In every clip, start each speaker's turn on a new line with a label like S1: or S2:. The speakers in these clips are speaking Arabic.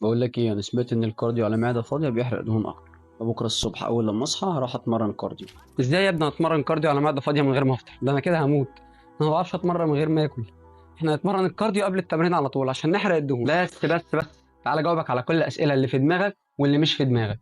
S1: بقول لك ايه، انا سمعت ان الكارديو على معده فاضيه بيحرق دهون اكتر. فبكره الصبح اول لما اصحى هروح اتمرن كارديو.
S2: ازاي يا ابني اتمرن كارديو على معده فاضيه من غير ما افطر؟ ده انا كده هموت. انا ما بعرفش اتمرن من غير ما اكل. احنا هنتمرن الكارديو قبل التمرين على طول عشان نحرق الدهون. بس تعالى اجاوبك على كل الاسئله اللي في دماغك واللي مش في دماغك.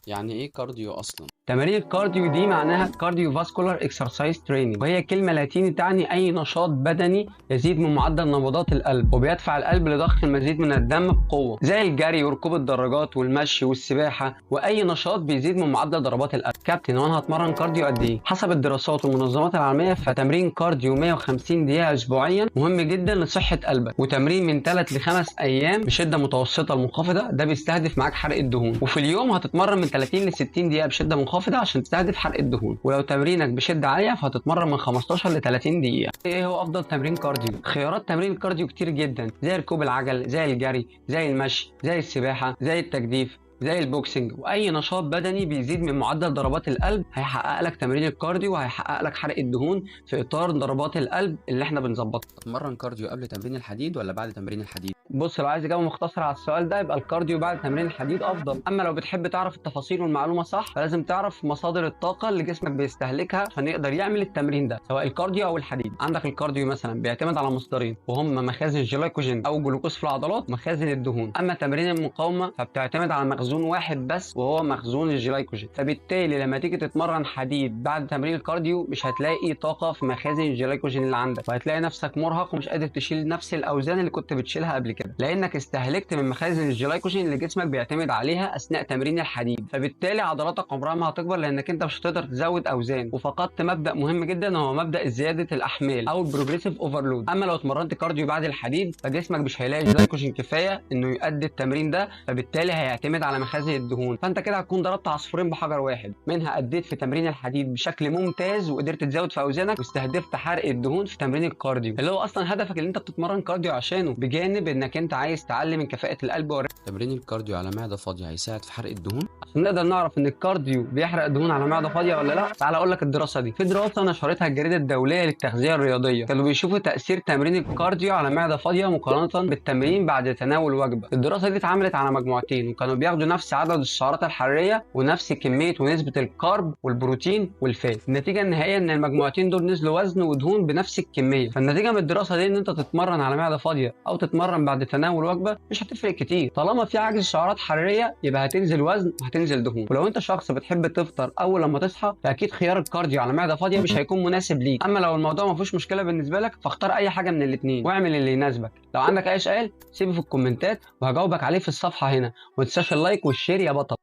S1: يعني ايه كارديو اصلا؟
S2: تمارين الكارديو دي معناها كارديو فاسكولار اكسرسايز تريننج، وهي كلمه لاتيني تعني اي نشاط بدني يزيد من معدل نبضات القلب وبيدفع القلب لضخ المزيد من الدم بقوه، زي الجري وركوب الدراجات والمشي والسباحه، واي نشاط بيزيد من معدل ضربات القلب. كابتن، وانا هتمرن كارديو قد ايه؟ حسب الدراسات والمنظمات العالميه، فتمرين كارديو 150 دقيقه اسبوعيا مهم جدا لصحه قلبك، وتمرين من 3 ل 5 ايام بشده متوسطه لمنخفضه ده بيستهدف معاك حرق الدهون، وفي اليوم هتتمرن من 30 ل 60 دقيقه بشده منخفضه عشان تستهدف حرق الدهون، ولو تمرينك بشده عاليه فهتتمرن من 15 ل 30 دقيقه. ايه هو افضل تمرين كارديو؟ خيارات تمرين الكارديو كتير جدا، زي ركوب العجل، زي الجري، زي المشي، زي السباحه، زي التجديف، زي البوكسنج، واي نشاط بدني بيزيد من معدل ضربات القلب هيحقق لك تمرين الكارديو وهيحقق لك حرق الدهون في اطار ضربات القلب اللي احنا بنظبطها.
S1: اتمرن كارديو قبل تمرين الحديد ولا بعد تمرين الحديد؟
S2: بص، لو عايز اجابه مختصره على السؤال ده يبقى الكارديو بعد تمرين الحديد افضل، اما لو بتحب تعرف التفاصيل والمعلومه صح فلازم تعرف مصادر الطاقه اللي جسمك بيستهلكها عشان يقدر يعمل التمرين ده، سواء الكارديو او الحديد. عندك الكارديو مثلا بيعتمد على مصدرين، وهم مخازن الجلايكوجين او جلوكوز في العضلات ومخازن الدهون. اما تمارين المقاومه فبتعتمد على مخزون واحد بس وهو مخزون الجلايكوجين، فبالتالي لما تيجي تتمرن حديد بعد تمرين الكارديو مش هتلاقي طاقه في مخازن الجلايكوجين اللي عندك، وهتلاقي نفسك مرهق ومش قادر تشيل نفس الاوزان اللي كنت بتشيلها قبل كده، لانك استهلكت من مخازن الجلايكوجين اللي جسمك بيعتمد عليها اثناء تمرين الحديد. فبالتالي عضلاتك عمرها ما هتكبر لانك انت مش هتقدر تزود اوزان، وفقدت مبدا مهم جدا هو مبدا زياده الاحمال او البروجريسيف اوفرلود. اما لو اتمرنت كارديو بعد الحديد فجسمك مش هيلاقي جلايكوجين كفايه انه يؤدي التمرين ده، فبالتالي هيعتمد على مخازن الدهون. فانت كده هتكون ضربت عصفورين بحجر واحد، منها اديت في تمرين الحديد بشكل ممتاز وقدرت تزود في اوزانك، واستهدفت حرق الدهون في تمرين الكارديو اللي هو اصلا هدفك اللي انت بتتمرن كارديو عشانه، بجانب انك انت عايز تعلي من كفاءه القلب والرئه.
S1: تمرين الكارديو على معده فاضيه هيساعد في حرق الدهون؟
S2: عشان نقدر نعرف ان الكارديو بيحرق دهون على معده فاضيه ولا لا، تعال اقول لك الدراسه دي. في دراسه نشرتها الجريده الدوليه للتغذيه الرياضيه، كانوا بيشوفوا تاثير تمرين الكارديو على معده فاضيه مقارنه بالتمرين بعد تناول وجبه. الدراسه دي اتعملت على مجموعتين، وكانوا بياخدوا نفس عدد السعرات الحراريه ونفس كميه ونسبه الكارب والبروتين والفات. النتيجه النهائيه ان المجموعتين دول نزلوا وزن ودهون بنفس الكميه. فالنتيجه من الدراسه دي ان انت تتمرن على معده فاضيه او تتمرن بعد تناول وجبه مش هتفرق كتير، طالما في عجز سعرات حراريه يبقى هتنزل وزن وهتنزل دهون. ولو انت شخص بتحب تفطر اول لما تصحى فاكيد خيار الكارديو على معده فاضيه مش هيكون مناسب ليك. اما لو الموضوع ما فيهوش مشكله بالنسبه لك فاختار اي حاجه من الاثنين واعمل اللي يناسبك. لو عندك اي سؤال سيبه في الكومنتات وهجاوبك عليه في الصفحه هنا، وما تنساش اللايك والشير يا بطل.